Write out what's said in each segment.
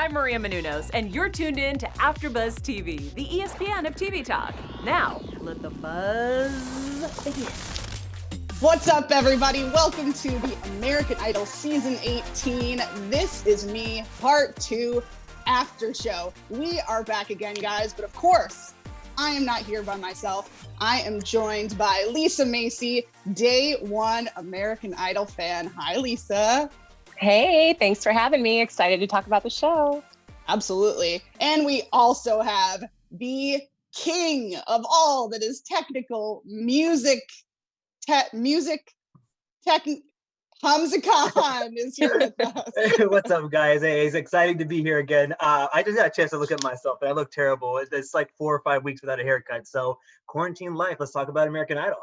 I'm Maria Menounos, and you're tuned in to AfterBuzz TV, the ESPN of TV talk. Now, let the buzz begin. What's up, everybody? Welcome to the American Idol Season 18. This is me, Part 2, After Show. We are back again, guys, but of course, I am not here by myself. I am joined by Lisa Macy, Day One American Idol fan. Hi, Lisa. Hey, thanks for having me. Excited to talk about the show. Absolutely. And we also have the king of all that is technical music, Hamza Khan is here with us. Hey, what's up, guys? Hey, it's exciting to be here again. I just got a chance to look at myself, and I look terrible. It's like 4 or 5 weeks without a haircut. So quarantine life. Let's talk about American Idol.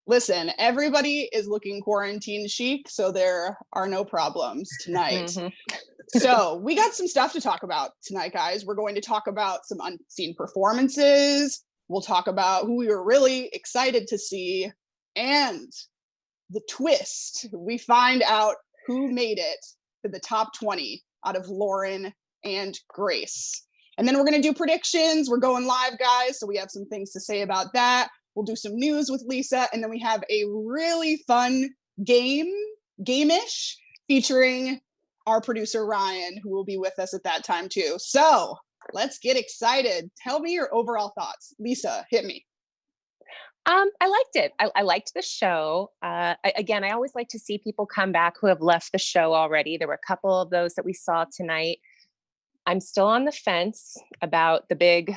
Listen, everybody is looking quarantine chic, so there are no problems tonight. So we got some stuff to talk about tonight, guys. We're going to talk about some unseen performances. We'll talk about who we were really excited to see, and the twist. We find out who made it to the top 20 out of Lauren and Grace. And then we're going to do predictions. We're going live, guys, so we have some things to say about that. We'll do some news with Lisa, and then we have a really fun game-ish, featuring our producer, Ryan, who will be with us at that time, too. So let's get excited. Tell me your overall thoughts. Lisa, hit me. I liked it. I liked the show. Again, I always like to see people come back who have left the show already. There were a couple of those that we saw tonight. I'm still on the fence about the big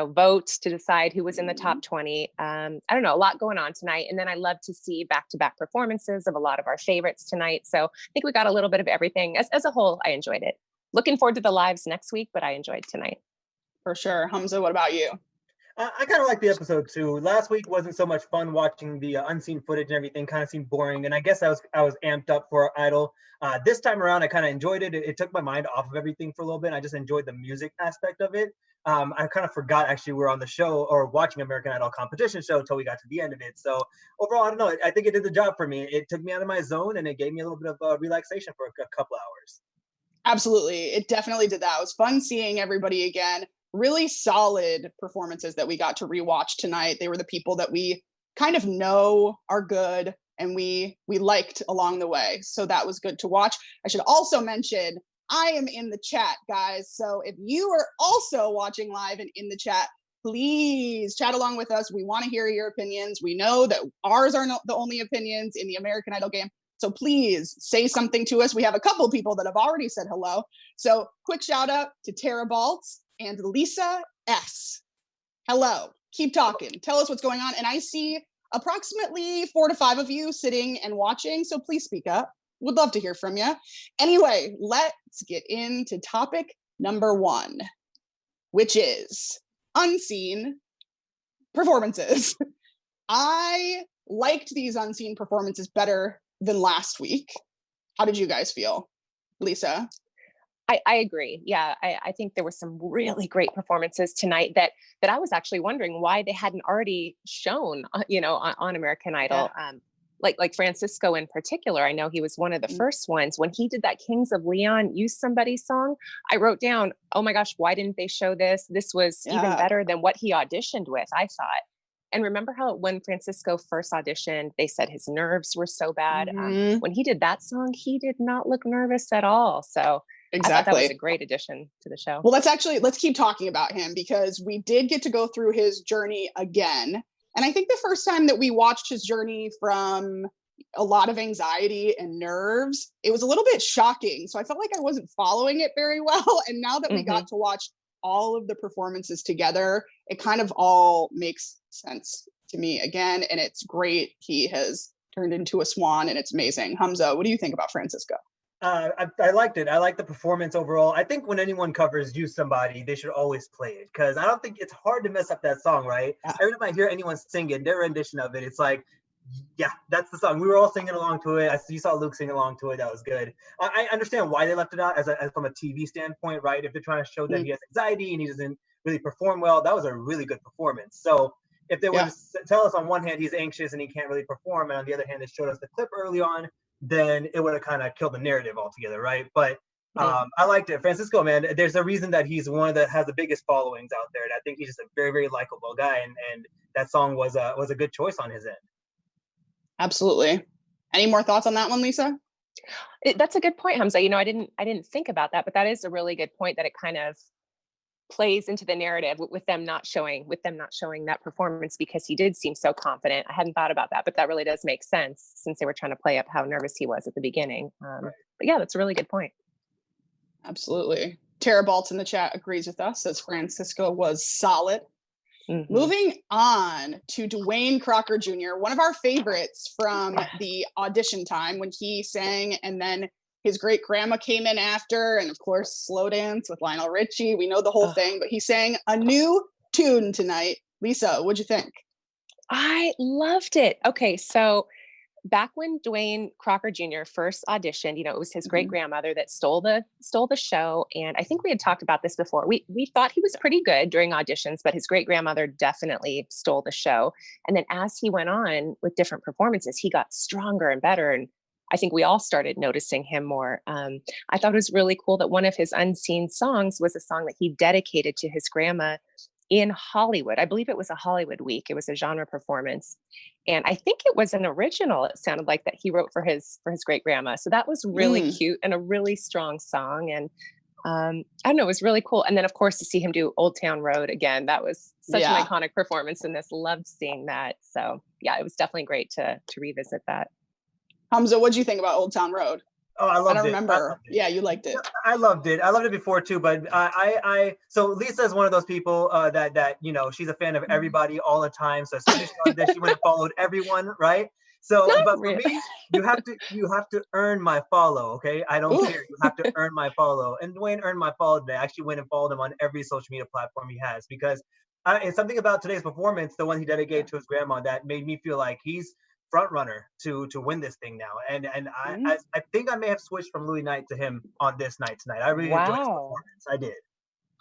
vote to decide who was in the top 20. I don't know, a lot going on tonight. And then I love to see back-to-back performances of a lot of our favorites tonight. So I think we got a little bit of everything. As a whole, I enjoyed it. Looking forward to the lives next week, but I enjoyed tonight. For sure. Hamza, what about you? I kind of like the episode too. Last week wasn't so much fun watching the unseen footage and everything. Kind of seemed boring, and I guess I was amped up for Idol. This time around, I kind of enjoyed it. It took my mind off of everything for a little bit. I just enjoyed the music aspect of it. I kind of forgot actually we were on the show or watching American Idol competition show until we got to the end of it. So overall, I don't know. I think it did the job for me. It took me out of my zone, and it gave me a little bit of relaxation for a couple hours. Absolutely. It definitely did that. It was fun seeing everybody again. Really solid performances that we got to rewatch tonight. They were the people that we kind of know are good and we liked along the way. So that was good to watch. I should also mention, I am in the chat, guys. So if you are also watching live and in the chat, please chat along with us. We want to hear your opinions. We know that ours are not the only opinions in the American Idol game. So please say something to us. We have a couple of people that have already said hello. So quick shout out to Tara Baltz and Lisa S. Hello. Keep talking. Tell us what's going on. And I see approximately 4 to 5 of you sitting and watching. So please speak up. Would love to hear from you. Anyway, let's get into topic number 1, which is unseen performances. I liked these unseen performances better than last week. How did you guys feel? Lisa? I agree. Yeah, I think there were some really great performances tonight that I was actually wondering why they hadn't already shown, on American Idol. Yeah. Like Francisco in particular. I know he was one of the first ones. When he did that Kings of Leon Use Somebody song, I wrote down, oh my gosh, why didn't they show this? This was even better than what he auditioned with, I thought. And remember how when Francisco first auditioned, they said his nerves were so bad. When he did that song, he did not look nervous at all. So exactly. I thought that was a great addition to the show. Well, let's keep talking about him, because we did get to go through his journey again. And I think the first time that we watched his journey from a lot of anxiety and nerves, it was a little bit shocking. So I felt like I wasn't following it very well. And now that we got to watch all of the performances together, it kind of all makes sense to me again. And it's great. He has turned into a swan, and it's amazing. Hamza, what do you think about Francisco? I liked it. I like the performance overall. I think when anyone covers Use Somebody, they should always play it, because I don't think it's hard to mess up that song, right? Yeah. Every time I hear anyone sing it, their rendition of it, it's like, yeah, that's the song. We were all singing along to it. You saw Luke sing along to it. That was good. I understand why they left it out as from a TV standpoint, right? If they're trying to show that he has anxiety and he doesn't really perform well, that was a really good performance. So if they were to tell us on one hand he's anxious and he can't really perform, and on the other hand they showed us the clip early on, then it would have kind of killed the narrative altogether, right? But I liked it. Francisco, man, there's a reason that he's one of the has the biggest followings out there. And I think he's just a very, very likable guy. And that song was a good choice on his end. Absolutely. Any more thoughts on that one, Lisa? That's a good point, Hamza. I didn't think about that, but that is a really good point, that it kind of plays into the narrative with them not showing that performance, because he did seem so confident. I hadn't thought about that, but that really does make sense, since they were trying to play up how nervous he was at the beginning. But yeah, that's a really good point. Absolutely. Tara Baltz in the chat agrees with us, says Francisco was solid. Mm-hmm. Moving on to Dwayne Crocker Jr., one of our favorites from the audition time when he sang, and then his great grandma came in after, and of course, Slow Dance with Lionel Richie. We know the whole thing, but he sang a new tune tonight. Lisa, what'd you think? I loved it. Okay, so back when Dwayne Crocker Jr. first auditioned, it was his great grandmother that stole the show. And I think we had talked about this before. We thought he was pretty good during auditions, but his great grandmother definitely stole the show. And then as he went on with different performances, he got stronger and better. And I think we all started noticing him more. I thought it was really cool that one of his unseen songs was a song that he dedicated to his grandma in Hollywood. I believe it was a Hollywood week. It was a genre performance. And I think it was an original, it sounded like, that he wrote for his great grandma. So that was really cute and a really strong song. And I don't know, it was really cool. And then of course to see him do Old Town Road again, that was such an iconic performance in this. Loved seeing that. So yeah, it was definitely great to revisit that. Hamza, what'd you think about Old Town Road? Oh, I loved it. I don't remember. Yeah, you liked it. I loved it. I loved it before too, but so Lisa is one of those people that she's a fan of everybody all the time. So as soon as she saw this, she went and followed everyone, right? So, but for me, you have to earn my follow, okay? I don't care. You have to earn my follow. And Dwayne earned my follow today. I actually went and followed him on every social media platform he has, because it's something about today's performance, the one he dedicated to his grandma, that made me feel like he's front runner to win this thing now. And I think I may have switched from Louis Knight to him on this night tonight. I really enjoyed his performance. I did.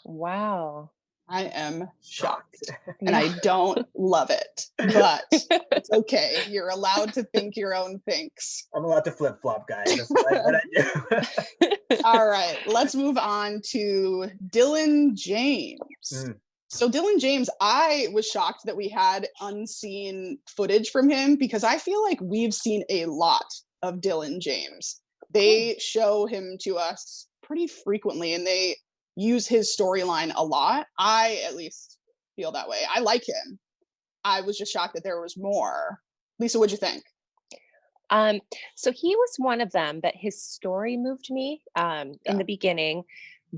Wow. I am shocked. And I don't love it, but it's okay. You're allowed to think your own thinks. I'm allowed to flip-flop, guys. That's what I do. All right, let's move on to Dylan James. So Dylan James, I was shocked that we had unseen footage from him, because I feel like we've seen a lot of Dylan James. They show him to us pretty frequently, and they use his storyline a lot. I at least feel that way. I like him. I was just shocked that there was more. Lisa, what'd you think? So he was one of them that his story moved me in the beginning,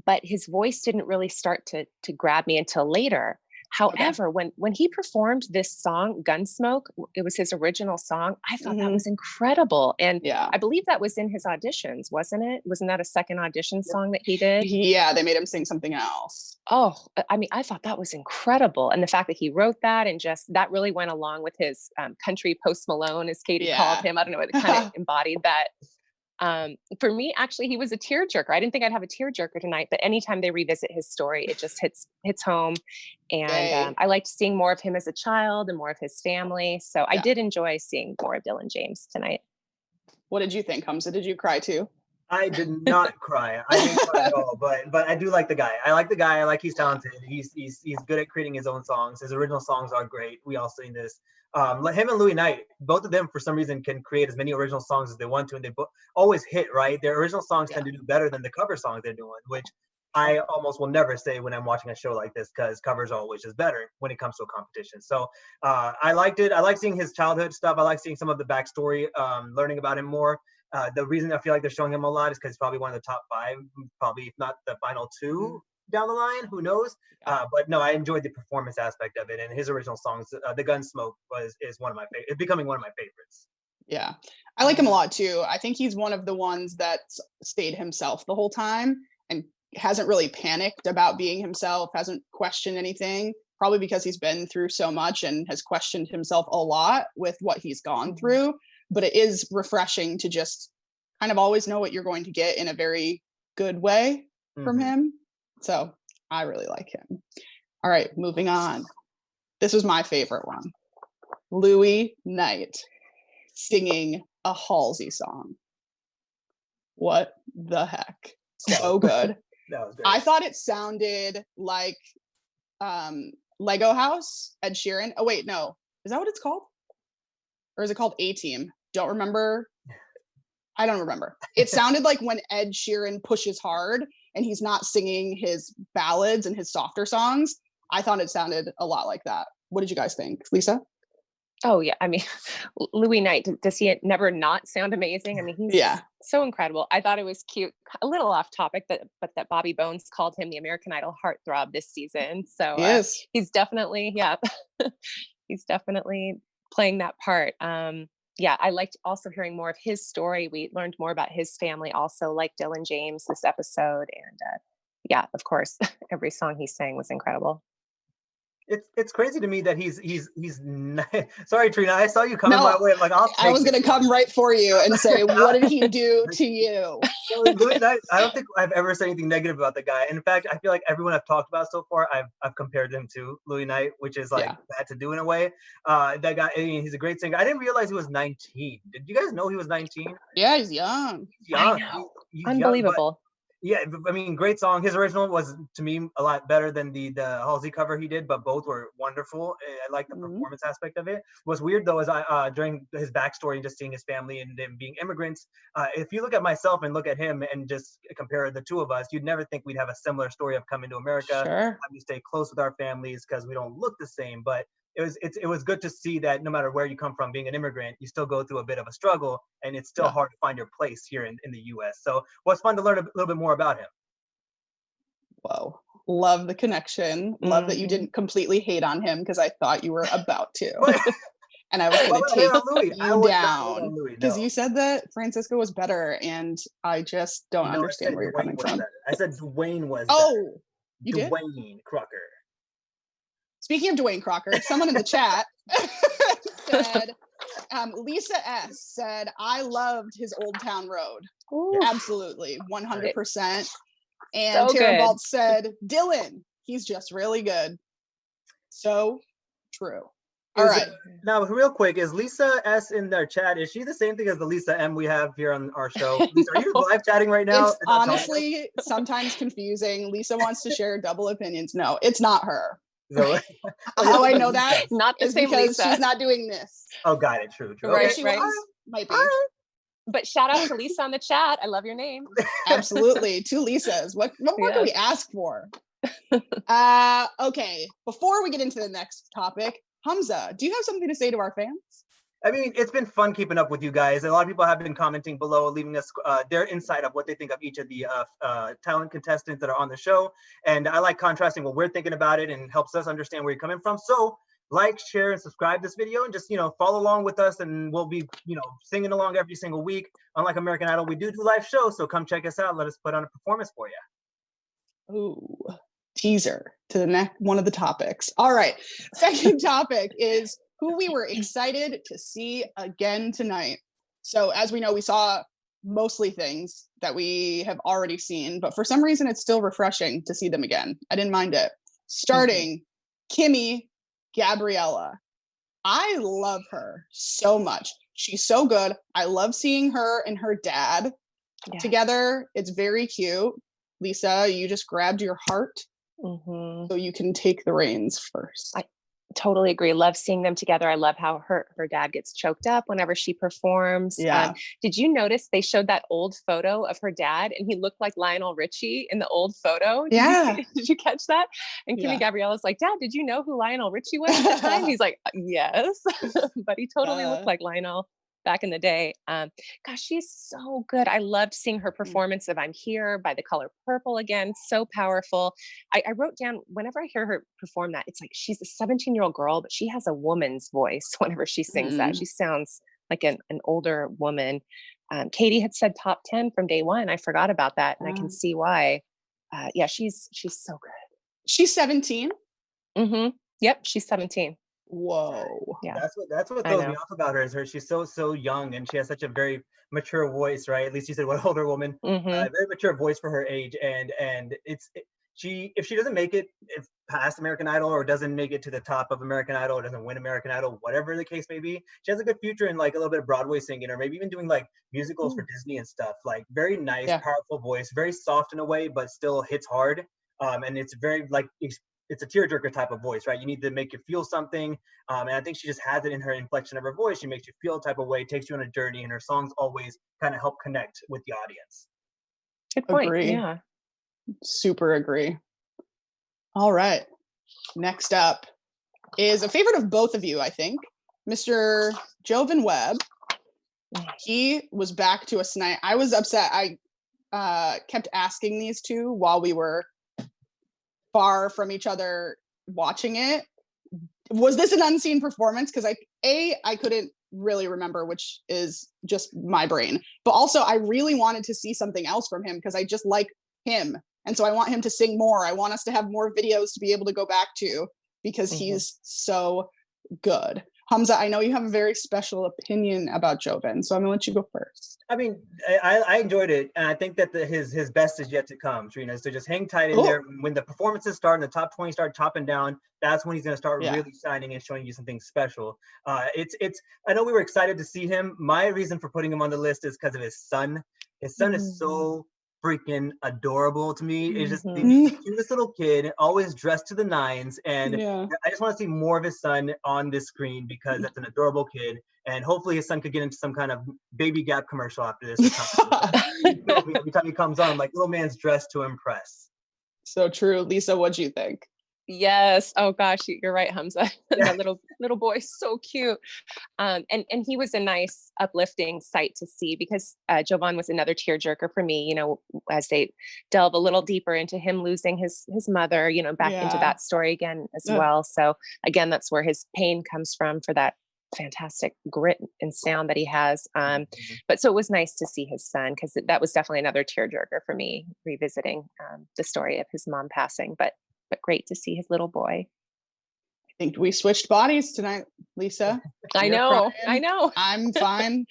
but his voice didn't really start to grab me until later. However, when he performed this song, Gunsmoke, it was his original song. I thought that was incredible. And I believe that was in his auditions, wasn't it? Wasn't that a second audition song that he did? Yeah, they made him sing something else. Oh, I mean, I thought that was incredible. And the fact that he wrote that, and just that really went along with his country Post Malone, as Katie called him. I don't know, it kind of embodied that. For me, actually, he was a tearjerker. I didn't think I'd have a tearjerker tonight, but anytime they revisit his story, it just hits home. And I liked seeing more of him as a child and more of his family. So I did enjoy seeing more of Dylan James tonight. What did you think, Hamza? Did you cry too? I did not cry. I didn't cry at all. But I do like the guy. I like the guy. I like he's talented. He's good at creating his own songs. His original songs are great. We all sing this. Him and Louis Knight, both of them for some reason can create as many original songs as they want to, and they always hit, right? Their original songs tend to do better than the cover songs they're doing, which I almost will never say when I'm watching a show like this, because covers always is better when it comes to a competition. So I liked it. I like seeing his childhood stuff. I like seeing some of the backstory, learning about him more. The reason I feel like they're showing him a lot is because he's probably one of the top 5, probably if not the final 2 down the line, who knows? But no, I enjoyed the performance aspect of it, and his original songs, the Gunsmoke is one of my favorite. It's becoming one of my favorites. Yeah, I like him a lot too. I think he's one of the ones that stayed himself the whole time and hasn't really panicked about being himself, hasn't questioned anything, probably because he's been through so much and has questioned himself a lot with what he's gone through. But it is refreshing to just kind of always know what you're going to get in a very good way from him. So I really like him. All right, moving on. This was my favorite one. Louis Knight singing a Halsey song. What the heck? So good. That was great. I thought it sounded like Lego House, Ed Sheeran. Oh wait, no. Is that what it's called? Or is it called A-Team? Don't remember. I don't remember. It sounded like when Ed Sheeran pushes hard and he's not singing his ballads and his softer songs. I thought it sounded a lot like that. What did you guys think, Lisa? Oh yeah, I mean, Louis Knight, does he never not sound amazing? I mean, he's so incredible. I thought it was cute, a little off topic, but that Bobby Bones called him the American Idol heartthrob this season. So he's definitely, he's definitely playing that part. I liked also hearing more of his story. We learned more about his family, also like Dylan James this episode, and of course, every song he sang was incredible. It's crazy to me that he's sorry, Trina, I saw you coming my way. I'm like, I was gonna come right for you and say, what did he do to you? I don't think I've ever said anything negative about the guy. In fact, I feel like everyone I've talked about so far, I've compared him to Louis Knight, which is like bad to do in a way. That guy, I mean, he's a great singer. I didn't realize he was 19. Did you guys know he was 19? Yeah, he's young. He's young. I know. Unbelievable. Yeah, I mean, great song. His original was, to me, a lot better than the Halsey cover he did, but both were wonderful. I like the performance aspect of it. What's weird, though, is during his backstory and just seeing his family and them being immigrants, if you look at myself and look at him and just compare the two of us, you'd never think we'd have a similar story of coming to America, having to stay close with our families because we don't look the same. But it was good to see that no matter where you come from, being an immigrant, you still go through a bit of a struggle, and it's still hard to find your place here in the U.S. So what's fun to learn a little bit more about him. Whoa. Love the connection. Love that you didn't completely hate on him because I thought you were about to. And I was going to take you down because you said that Francisco was better, and I just don't understand where you're coming from. I said Dwayne was better. You did? Dwayne Crocker. Speaking of Dwayne Crocker, someone in the chat said, Lisa S. said, I loved his Old Town Road. Ooh. Absolutely, 100%. And Tara Balt said, Dylan, he's just really good. So true. All right. Now, real quick, is Lisa S in their chat? Is she the same thing as the Lisa M we have here on our show? Lisa, are you live chatting right now? It's honestly sometimes confusing. Lisa wants to share double opinions. No, it's not her. So, how I know that not the is same because Lisa. She's not doing this. Oh, got it. True. Right, she was. Might be. But shout out to Lisa on the chat. I love your name. Absolutely. Two Lisas. What more can we ask for? Okay. Before we get into the next topic, Hamza, do you have something to say to our fans? I mean, it's been fun keeping up with you guys. A lot of people have been commenting below, leaving us their insight of what they think of each of the talent contestants that are on the show. And I like contrasting what we're thinking about it, and helps us understand where you're coming from. So like, share, and subscribe this video, and just, follow along with us, and we'll be, singing along every single week. Unlike American Idol, we do live shows, so come check us out. Let us put on a performance for you. Ooh, teaser to the next one of the topics. All right, second topic is who we were excited to see again tonight. So as we know, we saw mostly things that we have already seen, but for some reason, it's still refreshing to see them again. I didn't mind it. Starting, Kimmy Gabriella. I love her so much. She's so good. I love seeing her and her dad together. It's very cute. Lisa, you just grabbed your heart, so you can take the reins first. I totally agree. Love seeing them together. I love how her dad gets choked up whenever she performs. Did you notice they showed that old photo of her dad, and he looked like Lionel Richie in the old photo? Did you catch that? And Kimmy Gabriella's like, Dad, did you know who Lionel Richie was at the time? He's like, yes. But he totally looked like Lionel back in the day. Gosh, she's so good. I loved seeing her performance of I'm Here by The Color Purple again. So powerful. I wrote down, whenever I hear her perform that, it's like she's a 17-year-old girl, but she has a woman's voice whenever she sings that. She sounds like an older woman. Katie had said top 10 from day one. I forgot about that, and I can see why. She's so good. She's 17? Yep, she's 17. Whoa. Yeah. That's what throws me off about her, is she's so young, and she has such a very mature voice, right? At least you said what older woman. Very mature voice for her age, and if she doesn't make it, past American Idol or doesn't make it to the top of American Idol or doesn't win American Idol, whatever the case may be, she has a good future in like a little bit of Broadway singing or maybe even doing like musicals for Disney and stuff. Like very nice, powerful voice, very soft in a way, but still hits hard. And it's very like, it's a tearjerker type of voice, right? You need to make you feel something. And I think she just has it in her inflection of her voice. She makes you feel a type of way, takes you on a journey, and her songs always kind of help connect with the audience. Good point. Agree. Yeah. Super agree. All right. Next up is a favorite of both of you, I think. Mr. Joven Webb. He was back to us tonight. I was upset. I kept asking these two while we were far from each other watching it. Was this an unseen performance? Because I couldn't really remember, which is just my brain. But also I really wanted to see something else from him because I just like him. And so I want him to sing more. I want us to have more videos to be able to go back to because he's so good. Hamza, I know you have a very special opinion about Joven, so I'm gonna let you go first. I mean, I enjoyed it, and I think that his best is yet to come, Trina. So just hang tight in there. When the performances start and the top 20 start topping down, that's when he's gonna start really shining and showing you something special. It's. I know we were excited to see him. My reason for putting him on the list is because of his son. His son is so freaking adorable to me. It's just the cutest little kid, always dressed to the nines, and I just want to see more of his son on this screen because that's an adorable kid, and hopefully his son could get into some kind of Baby Gap commercial after this. Every time he comes on, I'm like, little man's dressed to impress. So true. Lisa, what'd you think? Yes. Oh gosh, you're right, Hamza. That little boy, so cute. And he was a nice, uplifting sight to see because Joven was another tearjerker for me. You know, as they delve a little deeper into him losing his mother, you know, back into that story again as well. So again, that's where his pain comes from for that fantastic grit and sound that he has. But so it was nice to see his son because that was definitely another tearjerker for me, revisiting the story of his mom passing. But great to see his little boy. I think we switched bodies tonight, Lisa. I know. I'm fine.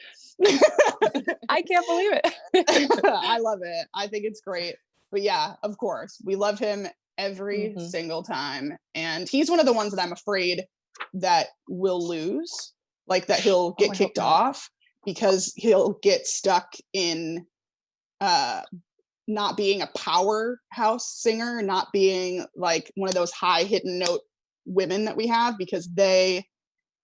I can't believe it. I love it. I think it's great. But yeah, of course, we love him every single time. And he's one of the ones that I'm afraid that will lose, like that he'll get kicked off because he'll get stuck in not being a powerhouse singer, not being like one of those high hidden note women that we have, because they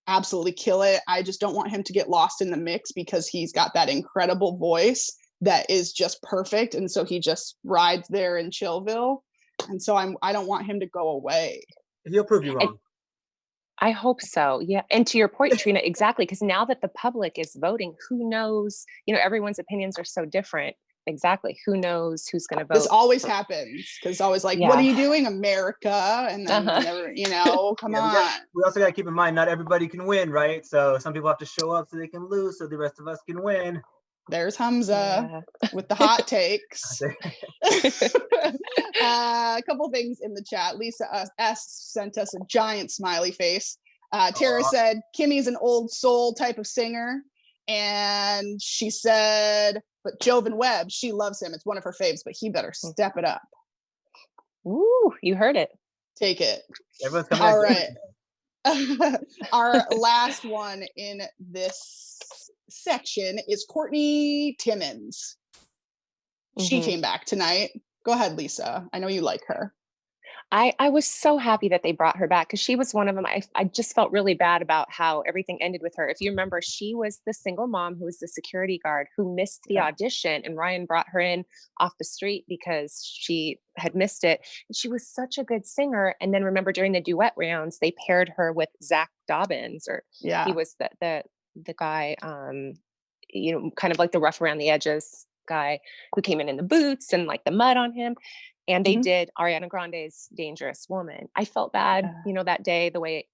absolutely kill it. I just don't want him to get lost in the mix because he's got that incredible voice that is just perfect. And so he just rides there in Chillville. And so I don't want him to go away. He'll prove you wrong. I hope so. Yeah. And to your point, Trina, exactly. Because now that the public is voting, who knows, you know, everyone's opinions are so different. Exactly. Who knows who's going to vote? This always happens because it's always like, what are you doing, America? And then, you know, come on. We also got to keep in mind, not everybody can win, right? So some people have to show up so they can lose so the rest of us can win. There's Hamza with the hot takes. A couple things in the chat. Lisa S sent us a giant smiley face. Tara said, Kimmy's an old soul type of singer. And she said, but Joven Webb, she loves him. It's one of her faves, but he better step it up. Ooh, you heard it. Take it. Everyone's coming. All right. Our last one in this section is Cortney Timmons. She came back tonight. Go ahead, Lisa. I know you like her. I was so happy that they brought her back because she was one of them. I just felt really bad about how everything ended with her. If you remember, she was the single mom who was the security guard who missed the audition, and Ryan brought her in off the street because she had missed it. And she was such a good singer. And then remember, during the duet rounds, they paired her with Zach Dobbins, or he was the guy, you know, kind of like the rough around the edges guy who came in the boots and like the mud on him. And they did Ariana Grande's Dangerous Woman. I felt bad, you know, that day, the way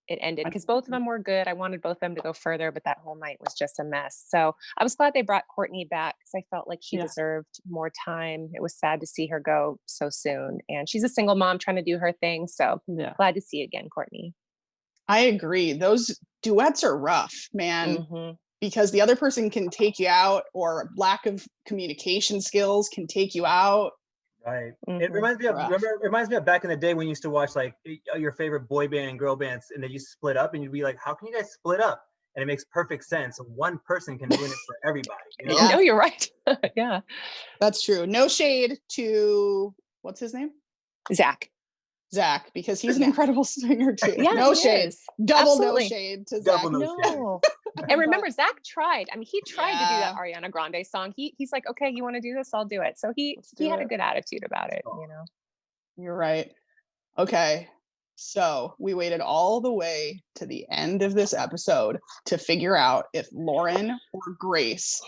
it ended, because both of them were good. I wanted both of them to go further, but that whole night was just a mess. So I was glad they brought Cortney back because I felt like she deserved more time. It was sad to see her go so soon. And she's a single mom trying to do her thing. So glad to see again, Cortney. I agree. Those duets are rough, man. Because the other person can take you out, or lack of communication skills can take you out. Right. Mhm. It reminds me of Rough. remember. It reminds me of back in the day when you used to watch like your favorite boy band and girl bands, and they used to split up, and you'd be like, "How can you guys split up?" And it makes perfect sense. One person can ruin it for everybody. You know? Yeah. No, you're right. Yeah. That's true. No shade to what's his name? Zach. Zach, because he's an incredible singer too. Yeah, No he shade. is. Double Absolutely. no shade to Double Zach. no shade. No. And remember, Zach tried. I mean, he tried to do that Yeah. Ariana Grande song. He's like, okay, you want to do this? I'll do it. So he Let's do had a it. good attitude about it, you know. You're right. Okay. So we waited all the way to the end of this episode to figure out if Lauren or Grace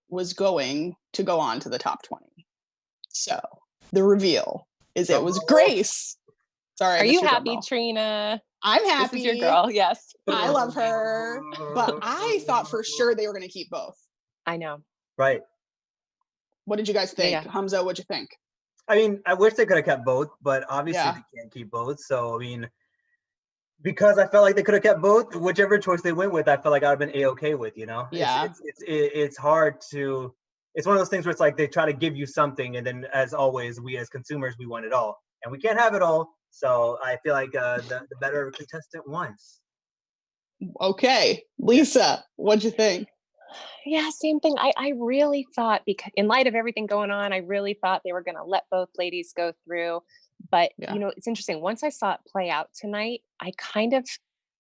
was going to go on to the top 20. So the reveal is it was Grace. Sorry. Are you Mr. happy, Drumroll. Trina? I'm This happy. is your girl. Yes. I love her. But I thought for sure they were going to keep both. I know. Right. What did you guys think? Yeah. Hamza, what'd you think? I mean, I wish they could have kept both, but obviously Yeah. they can't keep both. So I mean, because I felt like they could have kept both, whichever choice they went with, I felt like I'd have been a-okay with. You know, Yeah. it's hard to. It's one of those things where it's like they try to give you something, and then as always, we as consumers we want it all, and we can't have it all. So I feel like the better contestant wins. Okay. Lisa, what'd you think? Yeah, same thing. I really thought, because in light of everything going on, I really thought they were going to let both ladies go through. But, Yeah. you know, it's interesting. Once I saw it play out tonight, I kind of,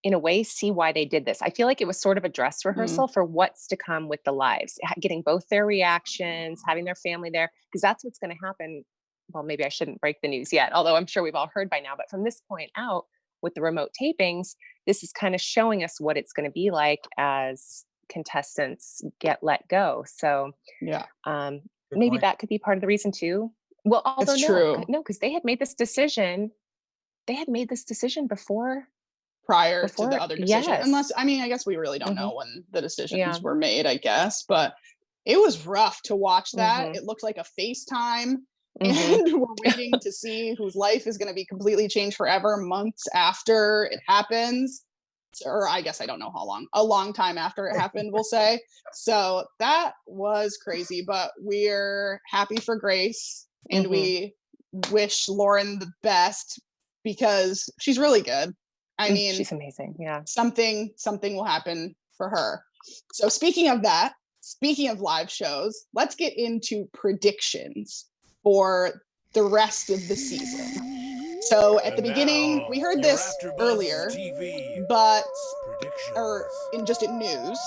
in a way, see why they did this. I feel like it was sort of a dress rehearsal for what's to come with the lives, getting both their reactions, having their family there, because that's what's going to happen. Well, maybe I shouldn't break the news yet, although I'm sure we've all heard by now. But from this point out, with the remote tapings, this is kind of showing us what it's going to be like as contestants get let go. So Yeah. Good maybe point. that could be part of the reason too. Well, although It's no, true. no, because they had made this decision. They had made this decision before. Prior to the other decision. Yes. Unless, I mean, I guess we really don't know Mhm. when the decisions Yeah. were made, I guess. But it was rough to watch that. Mhm. It looked like a FaceTime. Mhm. And we're waiting to see whose life is going to be completely changed forever months after it happens. Or I guess I don't know how long, a long time after it happened, we'll say. So that was crazy, but we're happy for Grace and Mhm. we wish Lauren the best because she's really good. I mean, She's amazing. Yeah. something will happen for her. So speaking of that, speaking of live shows, let's get into predictions for the rest of the season. So at the beginning, we heard this earlier, but in news,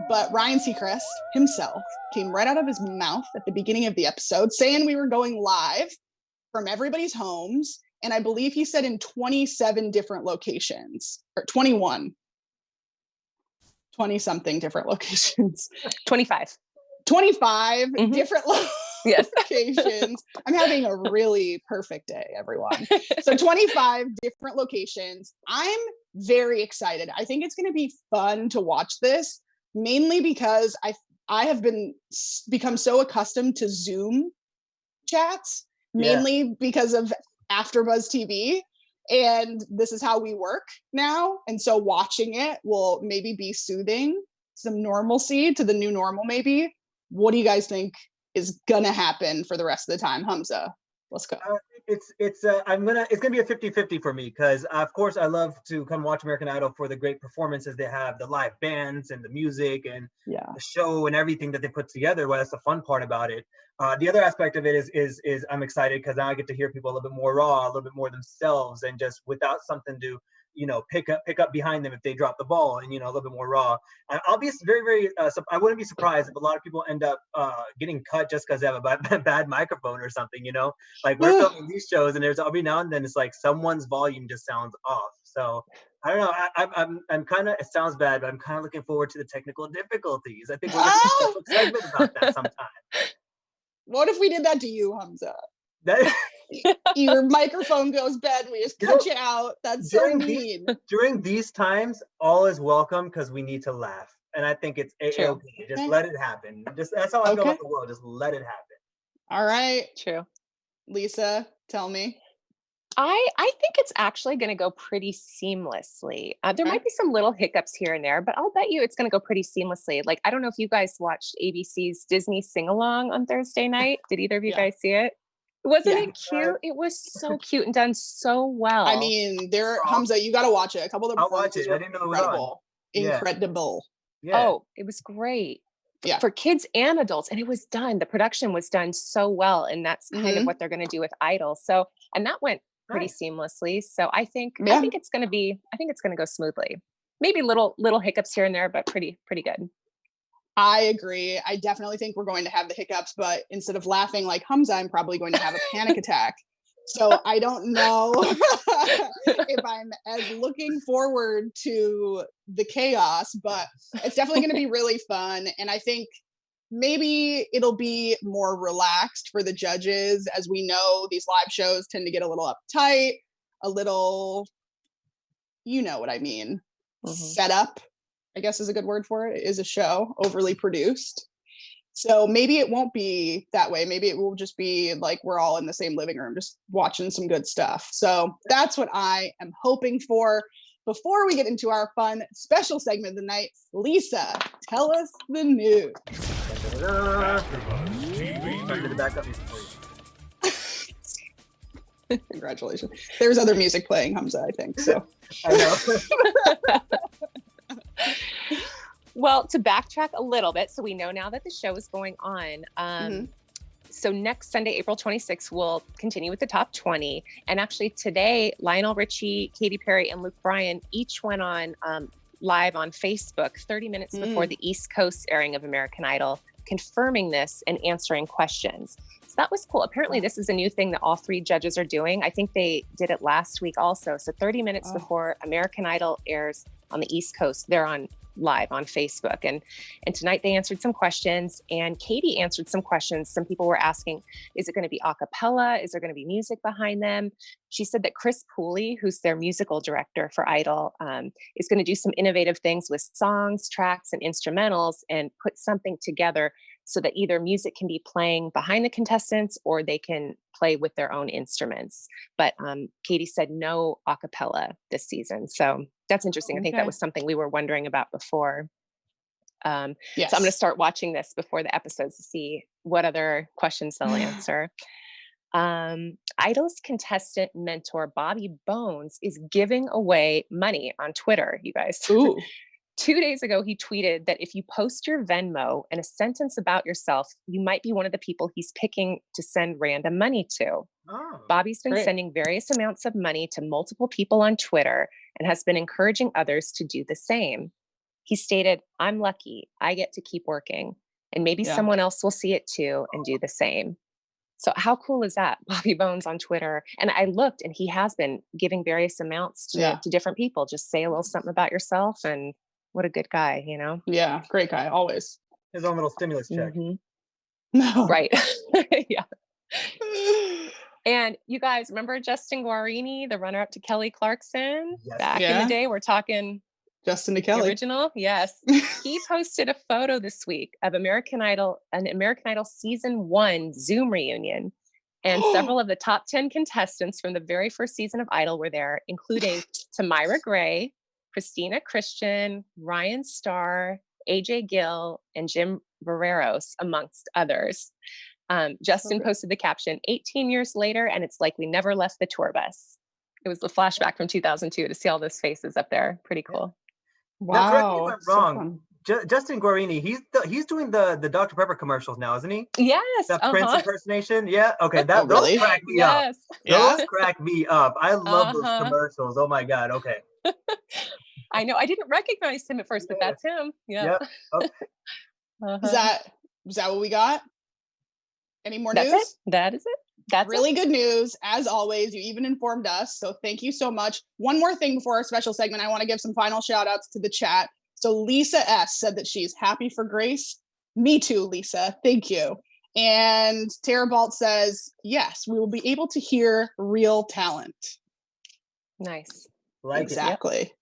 but Ryan Seacrest himself came right out of his mouth at the beginning of the episode saying we were going live from everybody's homes. And I believe he said in 27 different locations, or 21, 20 something different locations. 25. 25 Mhm. different Yes. locations. I'm having a really perfect day, everyone. So 25 different locations. I'm very excited. I think it's going to be fun to watch this, mainly because I have become so accustomed to Zoom chats, mainly because of AfterBuzz TV. And this is how we work now. And so watching it will maybe be soothing, some normalcy to the new normal, maybe. What do you guys think is gonna happen for the rest of the time? Hamza, let's go. It's gonna be a 50-50 for me because of course I love to come watch American Idol for the great performances they have, the live bands and the music and the show and everything that they put together. Well, that's the fun part about it. The other aspect of it is I'm excited because now I get to hear people a little bit more raw, a little bit more themselves, and just without something to pick up behind them if they drop the ball, and a little bit more raw. I'll be very, very. I wouldn't be surprised if a lot of people end up getting cut just because they have a bad microphone or something. Like we're filming these shows, and there's every now and then it's like someone's volume just sounds off. So I don't know. I'm kind of. It sounds bad, but I'm kind of looking forward to the technical difficulties. I think we're gonna get some excitement about that sometime. What if we did that to you, Hamza? That. Your microphone goes bad, we just cut you out. That's so mean. During these times, all is welcome because we need to laugh. And I think it's okay. Just let it happen. That's how I feel about the world. Just let it happen. All right. True. Lisa, tell me. I think it's actually going to go pretty seamlessly. There might be some little hiccups here and there, but I'll bet you it's going to go pretty seamlessly. Like, I don't know if you guys watched ABC's Disney Sing Along on Thursday night. Did either of you guys see it? Wasn't it cute? It was so cute and done so well. I mean, Hamza, you got to watch it. A couple of the I'll watch performances it. were I didn't know it was on. incredible. Incredible. Yeah. Oh, it was great. Yeah. For kids and adults. And it was done. The production was done so well. And that's kind of what they're going to do with Idol. So, and that went pretty seamlessly. So I think it's going to go smoothly. Maybe little hiccups here and there, but pretty good. I agree. I definitely think we're going to have the hiccups, but instead of laughing like Hamza, I'm probably going to have a panic attack. So I don't know if I'm as looking forward to the chaos, but it's definitely going to be really fun. And I think maybe it'll be more relaxed for the judges. As we know, these live shows tend to get a little uptight, a little, you know what I mean, set up, I guess is a good word for it, is a show, overly produced. So maybe it won't be that way. Maybe it will just be like we're all in the same living room, just watching some good stuff. So that's what I am hoping for. Before we get into our fun special segment of the night, Lisa, tell us the news. Congratulations. There's other music playing, Hamza, I think. So I know. Well, to backtrack a little bit, so we know now that the show is going on. So next Sunday, April 26th, we'll continue with the top 20. And actually today, Lionel Richie, Katy Perry, and Luke Bryan each went on live on Facebook 30 minutes before the East Coast airing of American Idol, confirming this and answering questions. So that was cool. Apparently, this is a new thing that all three judges are doing. I think they did it last week also. So 30 minutes before American Idol airs on the East Coast, they're on live on Facebook. And tonight they answered some questions, and Katy answered some questions. Some people were asking, is it going to be a cappella? Is there going to be music behind them? She said that Chris Pooley, who's their musical director for Idol, is going to do some innovative things with songs, tracks, and instrumentals, and put something together so that either music can be playing behind the contestants or they can play with their own instruments. But Katy said no a cappella this season. So that's interesting. I think that was something we were wondering about before. So I'm going to start watching this before the episodes to see what other questions they'll answer. Idol's contestant mentor, Bobby Bones, is giving away money on Twitter, you guys. Ooh. 2 days ago, he tweeted that if you post your Venmo and a sentence about yourself, you might be one of the people he's picking to send random money to. Oh, Bobby's been sending various amounts of money to multiple people on Twitter and has been encouraging others to do the same. He stated, "I'm lucky. I get to keep working, and maybe someone else will see it too and do the same." So how cool is that? Bobby Bones on Twitter. And I looked, and he has been giving various amounts to different people. Just say a little something about yourself, and what a good guy, you know? Yeah, great guy, always. His own little stimulus check. No. Right. Yeah. And you guys remember Justin Guarini, the runner-up to Kelly Clarkson? Yes. Back in the day, we're talking Justin to the Kelly. original. Yes. He posted a photo this week of an American Idol season 1 Zoom reunion. And several of the top 10 contestants from the very first season of Idol were there, including Tamira Gray, Christina Christian, Ryan Starr, AJ Gill, and Jim Barreros, amongst others. Justin posted the caption, 18 years later, and it's like we never left the tour bus. It was the flashback from 2002 to see all those faces up there. Pretty cool. Wow. Now, correct me if I'm wrong. Justin Guarini, he's doing the Dr. Pepper commercials now, isn't he? Yes. That Prince impersonation. Yeah. Okay. Those crack me up. Those crack me up. I love those commercials. Oh my God. Okay. I know. I didn't recognize him at first, but that's him. Yeah. Okay. Is that what we got? Any more news? That is it. That's really good news. As always, you even informed us. So thank you so much. One more thing before our special segment, I want to give some final shout outs to the chat. So Lisa S said that she's happy for Grace. Me too, Lisa. Thank you. And Tara Balt says, yes, we will be able to hear real talent. Nice. Exactly.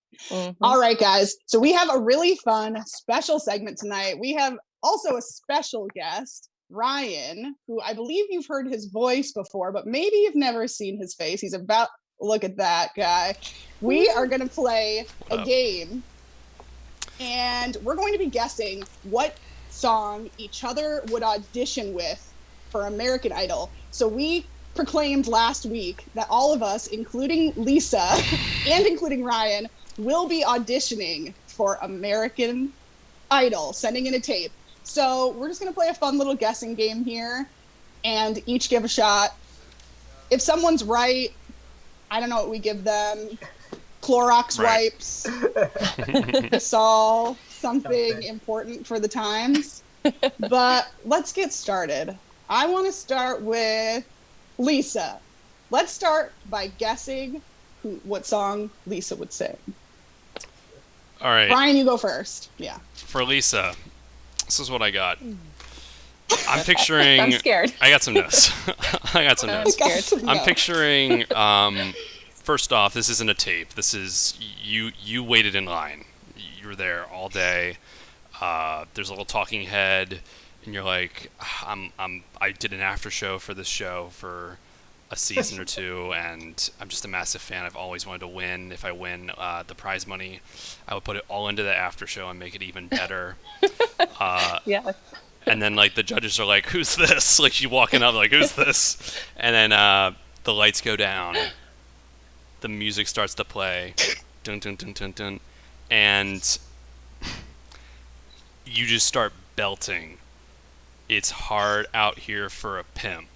All right, guys. So we have a really fun special segment tonight. We have also a special guest, Ryan, who I believe you've heard his voice before, but maybe you've never seen his face. He's about, look at that guy. We are going to play a game, and we're going to be guessing what song each other would audition with for American Idol. So we proclaimed last week that all of us, including Lisa and including Ryan, will be auditioning for American Idol, sending in a tape. So we're just going to play a fun little guessing game here and each give a shot. If someone's right, I don't know what we give them. Clorox wipes, Sol, something important for the times. But let's get started. I want to start with Lisa. Let's start by guessing what song Lisa would sing. All right. Brian, you go first. Yeah. For Lisa, this is what I got. I'm picturing... I'm scared. I got some notes. I'm scared. I'm picturing... First off, this isn't a tape. This is... You waited in line. You were there all day. There's a little talking head. And you're like, I did an after show for this show for a season or two, and I'm just a massive fan. I've always wanted to win. If I win the prize money, I would put it all into the after show and make it even better. Yeah. And then like the judges are like, "Who's this?" Like you walking up, like, "Who's this?" And then the lights go down, the music starts to play, dun dun dun dun dun, and you just start belting. It's hard out here for a pimp.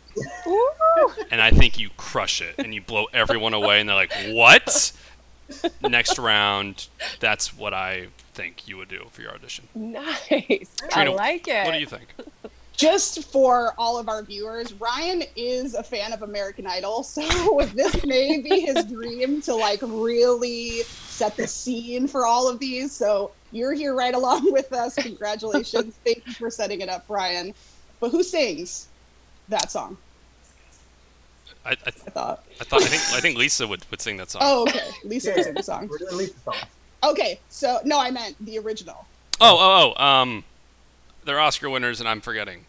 Ooh. And I think you crush it, and you blow everyone away, and they're like, "What?" Next round, that's what I think you would do for your audition. Nice. Trina, I like it. What do you think? Just for all of our viewers, Ryan is a fan of American Idol, so this may be his dream to like really set the scene for all of these. So you're here right along with us. Congratulations. Thank you for setting it up, Ryan. But who sings that song? I think Lisa would sing that song. Oh, okay. Lisa would sing the song. We're doing Lisa's song. Okay, so no, I meant the original. They're Oscar winners, and I'm forgetting.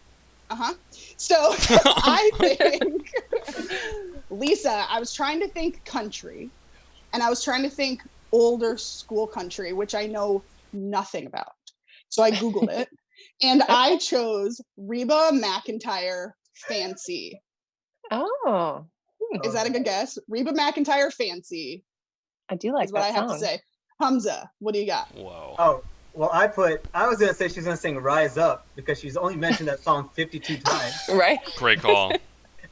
So I think Lisa, I was trying to think country, and I was trying to think older school country, which I know nothing about. So I Googled it, and I chose Reba McEntire Fancy. Oh. Is that a good guess? Reba McEntire Fancy. I do like is what that I have song. to say. Hamza, what do you got? Whoa. Oh, well, I was going to say she's going to sing Rise Up because she's only mentioned that song 52 times. Right? Great call.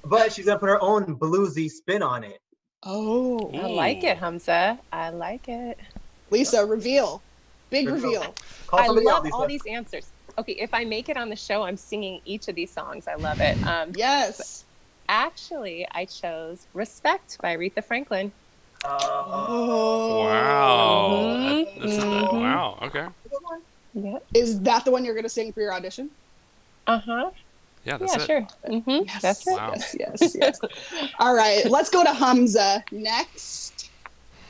But she's going to put her own bluesy spin on it. Oh. I like it, Hamza. I like it. Lisa, reveal. Big reveal. Call I somebody out, love Lisa. all these answers. Okay, if I make it on the show, I'm singing each of these songs. I love it. Yes. Actually, I chose Respect by Aretha Franklin. Oh. Wow. Mhm. Wow. Okay. Yeah. Is that the one you're going to sing for your audition? Uh-huh. Yeah, that's Yeah, it. sure. Mm-hmm. Yes. That's it. Wow. Yes. All right, let's go to Hamza next.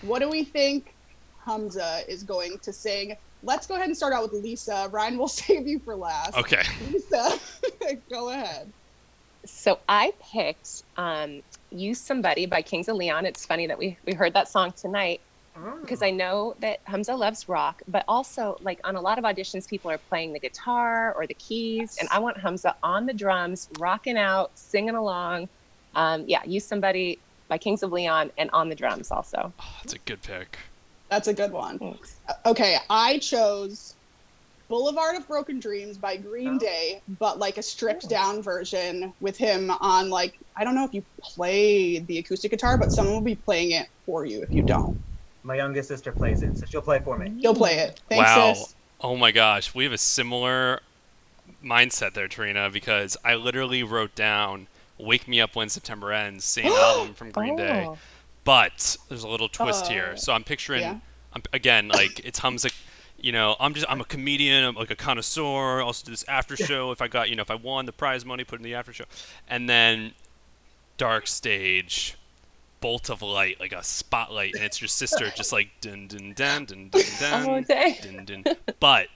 What do we think Hamza is going to sing? Let's go ahead and start out with Lisa. Ryan, we'll save you for last. Okay. Lisa, go ahead. So I picked Use Somebody by Kings of Leon. It's funny that we heard that song tonight because I know that Hamza loves rock, but also like on a lot of auditions, people are playing the guitar or the keys, and I want Hamza on the drums, rocking out, singing along. Use Somebody by Kings of Leon and on the drums also. Oh, that's a good pick. That's a good one. Thanks. Okay, I chose Boulevard of Broken Dreams by Green Day, but like a stripped down version with him on like, I don't know if you play the acoustic guitar, but someone will be playing it for you if you don't. My youngest sister plays it, so she'll play it for me. You'll play it. Thanks, Wow. sis. Oh my gosh, we have a similar mindset there, Trina, because I literally wrote down "Wake Me Up When September Ends," same album from Green Day. Oh. But there's a little twist here. So I'm picturing, Yeah. again, like it's Hamza. You know, I'm a comedian. I'm like a connoisseur. Also do this after show. If I won the prize money, put in the after show, and then dark stage, bolt of light, like a spotlight, and it's your sister, just like dun dun dun dun dun dun Oh, dang. dun dun. But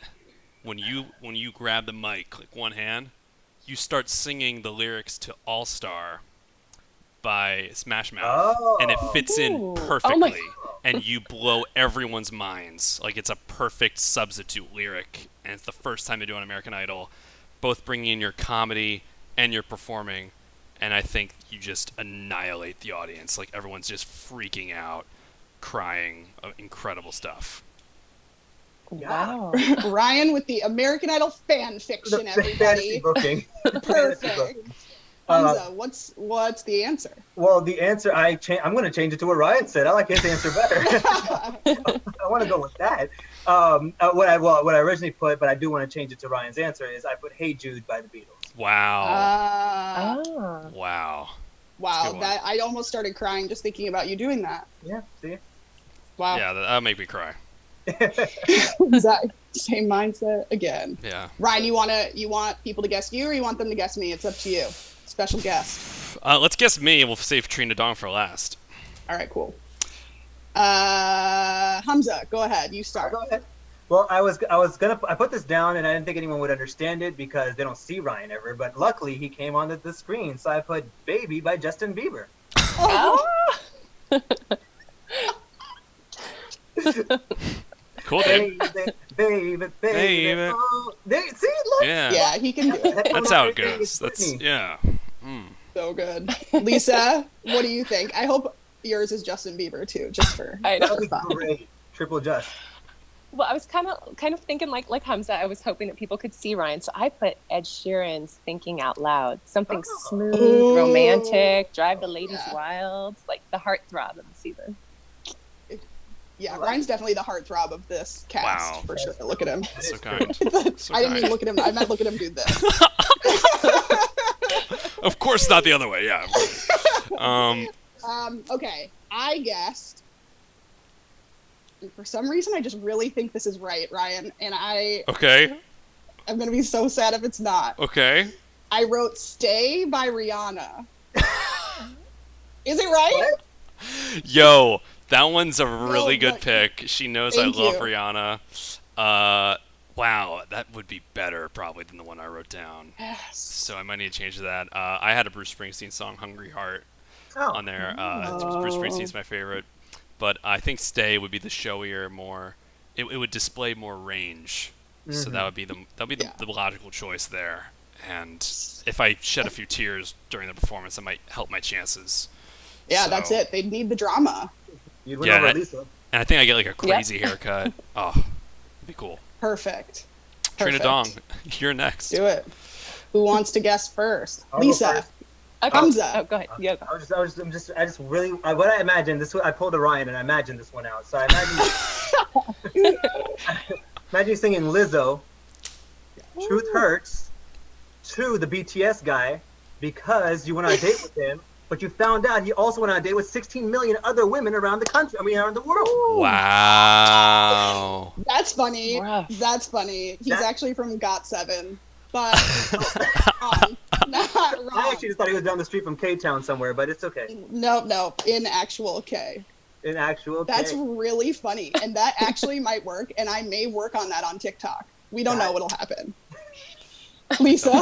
when you grab the mic, like one hand, you start singing the lyrics to All Star by Smash Mouth, and it fits in Ooh. perfectly. Oh my- And you blow everyone's minds. Like it's a perfect substitute lyric, and it's the first time they do on American Idol, both bringing in your comedy and your performing, and I think you just annihilate the audience. Like, everyone's just freaking out, crying, incredible stuff. Wow. Ryan with the American Idol fan fiction, Fantasy everybody. booking. Perfect. Hamza, what's the answer? Well, the answer I'm going to change it to what Ryan said. I like his answer better. I want to go with that. What I originally put, but I do want to change it to Ryan's answer, is I put "Hey Jude" by the Beatles. Wow. Oh. Wow. Wow, that I almost started crying just thinking about you doing that. Yeah, see? Wow. Yeah, that'll make me cry. Is that same mindset again? Yeah. Ryan, you want people to guess you, or you want them to guess me? It's up to you. Special guest. Let's guess me. We'll save Trina Dong for last. All right, cool. Hamza, go ahead. You start. Go ahead. Well, I put this down and I didn't think anyone would understand it because they don't see Ryan ever, but luckily he came on the screen, so I put "Baby" by Justin Bieber. Oh. Cool, dude. Baby. Oh. See, look. Yeah. He can do it. That's how it goes. Yeah. So good. Lisa, what do you think? I hope yours is Justin Bieber too, just for I know. That would be great. Triple just. Well, I was kind of thinking like Hamza. I was hoping that people could see Ryan, so I put Ed Sheeran's "Thinking Out Loud." Something smooth, Ooh. romantic, drive the ladies Yeah. wild, like the heartthrob of the season. Yeah, Ryan's definitely the heartthrob of this cast, Wow. for sure. Look at him. So kind. So I didn't mean kind. look at him. I meant look at him do this. Of course, not the other way. Yeah. Okay, I guessed. And for some reason, I just really think this is right, Ryan. And Okay. I'm going to be so sad if it's not. Okay. I wrote "Stay" by Rihanna. Is it right? What? Yo, that one's a really good but- pick. She knows Thank I love you. Rihanna. Wow, that would be better probably than the one I wrote down. Yes. So I might need to change that. I had a Bruce Springsteen song, "Hungry Heart," on there. Bruce Springsteen's my favorite. But I think "Stay" would be the showier, more. It would display more range. So that would be the logical choice there. And if I shed a few tears during the performance, that might help my chances. Yeah, So- that's it. They need the drama. You'd win Yeah, over that- Lisa. And I think I get like a crazy haircut. Oh, it'd be cool. Perfect. Trina Perfect. Dong, you're next. Do it. Who wants to guess first? I'll go Lisa. first. Okay. Hamza. Oh, go ahead. Yeah, go. What I imagined I pulled a Ryan and I imagined this one out. So I imagine you singing Lizzo, "Truth Hurts," to the BTS guy because you went on a date with him, but you found out he also went on a date with 16 million other women around the country. Around the world. Wow. That's funny. Rough. That's funny. He's That- actually from GOT7, but wrong. Not I wrong. actually just thought he was down the street from K-Town somewhere, but it's okay. No, in actual K. In actual That's K. really funny, and that actually might work, and I may work on that on TikTok. We don't know what'll happen. Lisa.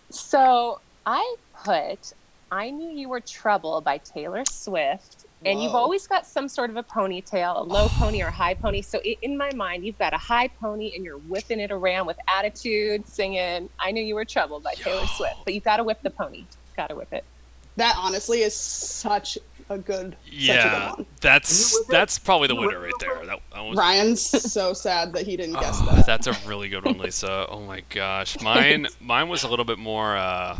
So I put "I Knew You Were Trouble" by Taylor Swift. And you've Whoa. always got some sort of a ponytail, a low pony or a high pony. So in my mind, you've got a high pony and you're whipping it around with attitude, singing "I Knew You Were Trouble" by Taylor Swift. But you've got to whip the pony. Got to whip it. That honestly is such a good Yeah, one. that's probably the winner right there. That was, Ryan's so sad that he didn't guess that. That's a really good one, Lisa. Oh my gosh, mine was a little bit more. How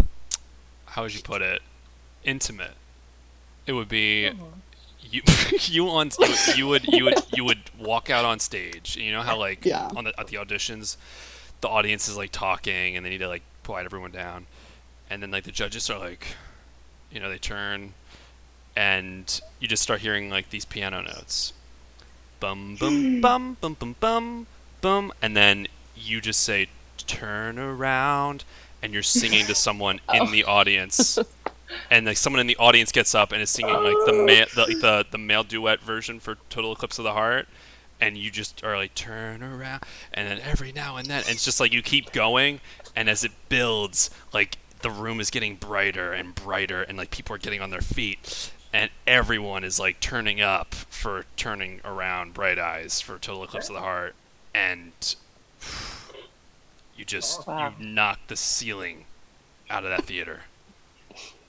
would you put it? Intimate. It would be. You would walk out on stage. And you know how like Yeah. at the auditions, the audience is like talking and they need to like quiet everyone down, and then like the judges are like, they turn, and you just start hearing like these piano notes, bum bum bum bum bum bum bum, and then you just say "turn around," and you're singing to someone in the audience. And like someone in the audience gets up and is singing like the male duet version for "Total Eclipse of the Heart," and you just are like "turn around," and then every now and then, and it's just like you keep going, and as it builds, like the room is getting brighter and brighter, and like people are getting on their feet, and everyone is like turning up for "Turning Around," "Bright Eyes" for "Total Eclipse of the Heart," and You just Wow. you knocked the ceiling out of that theater.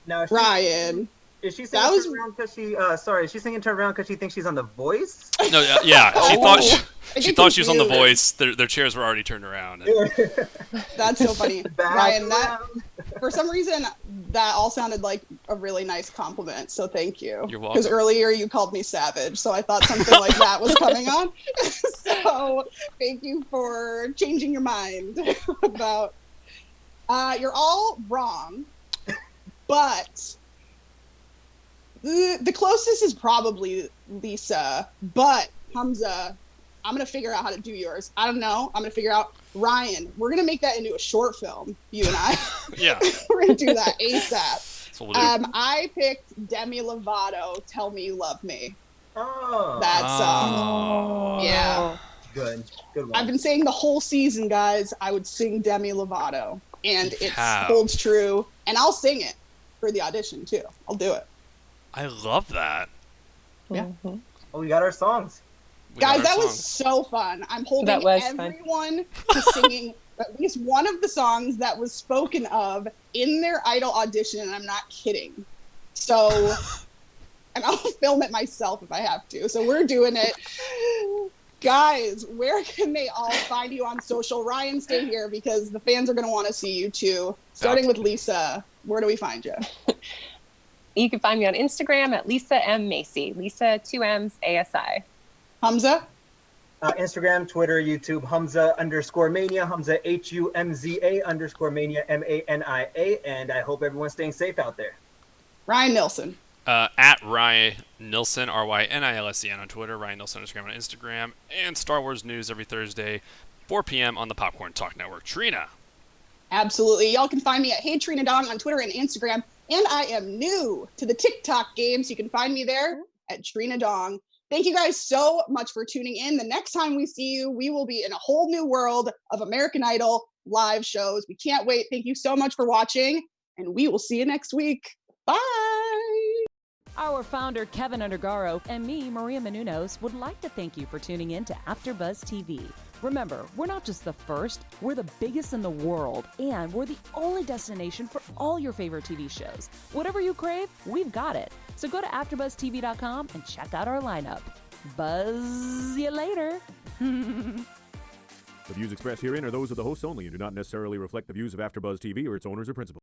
Now, Ryan. is she That singing was- Turn Around because she? Sorry, is she singing Turn Around because she thinks she's on The Voice? No, yeah, she Oh, thought I she get thought she was on The confused. Voice. Their chairs were already turned around. And, That's so funny. Back Ryan, that around. for some reason that all sounded like a really nice compliment. So thank you. You're Because welcome. earlier you called me savage, so I thought something like that was coming on. So thank you for changing your mind about. You're all wrong, but the closest is probably Lisa. But Hamza, I'm gonna figure out how to do yours. I don't know. I'm gonna figure out Ryan. We're gonna make that into a short film. You and I. yeah, We're gonna do that ASAP. that's what we'll do. I picked Demi Lovato. Tell Me You Love Me. Oh, That song. Oh. Yeah. good one. I've been saying the whole season, guys, I would sing Demi Lovato, and You it have. holds true. And I'll sing it for the audition too. I'll do it. I love that. Yeah. Mhm. Oh, we got our songs. We got Guys, our that was songs. so fun. I'm holding That was fun. everyone to singing at least one of the songs that was spoken of in their Idol audition, and I'm not kidding. So, and I'll film it myself if I have to. So we're doing it. Guys, where can they all find you on social? Ryan, stay here because the fans are going to want to see you too. Starting with Lisa, where do we find you? You can find me on Instagram at Lisa M. Macy. Lisa, 2 M's, ASI. Hamza? Instagram, Twitter, YouTube, Humza_Mania, Humza HUMZA_Mania, MANIA, and I hope everyone's staying safe out there. Ryan Nilsson. At Ryan Nilsson, RYNILSEN on Twitter, Ryan Nilsson _ on Instagram, and Star Wars news every Thursday, 4 p.m. on the Popcorn Talk Network. Trina. Absolutely. Y'all can find me at Hey Trina Dong on Twitter and Instagram. And I am new to the TikTok game, so you can find me there at Trina Dong. Thank you guys so much for tuning in. The next time we see you, we will be in a whole new world of American Idol live shows. We can't wait. Thank you so much for watching, and we will see you next week. Bye. Our founder, Keven Undergaro, and me, Maria Menounos, would like to thank you for tuning in to AfterBuzz TV. Remember, we're not just the first, we're the biggest in the world, and we're the only destination for all your favorite TV shows. Whatever you crave, we've got it. So go to AfterBuzzTV.com and check out our lineup. Buzz you later. The views expressed herein are those of the hosts only and do not necessarily reflect the views of AfterBuzz TV or its owners or principals.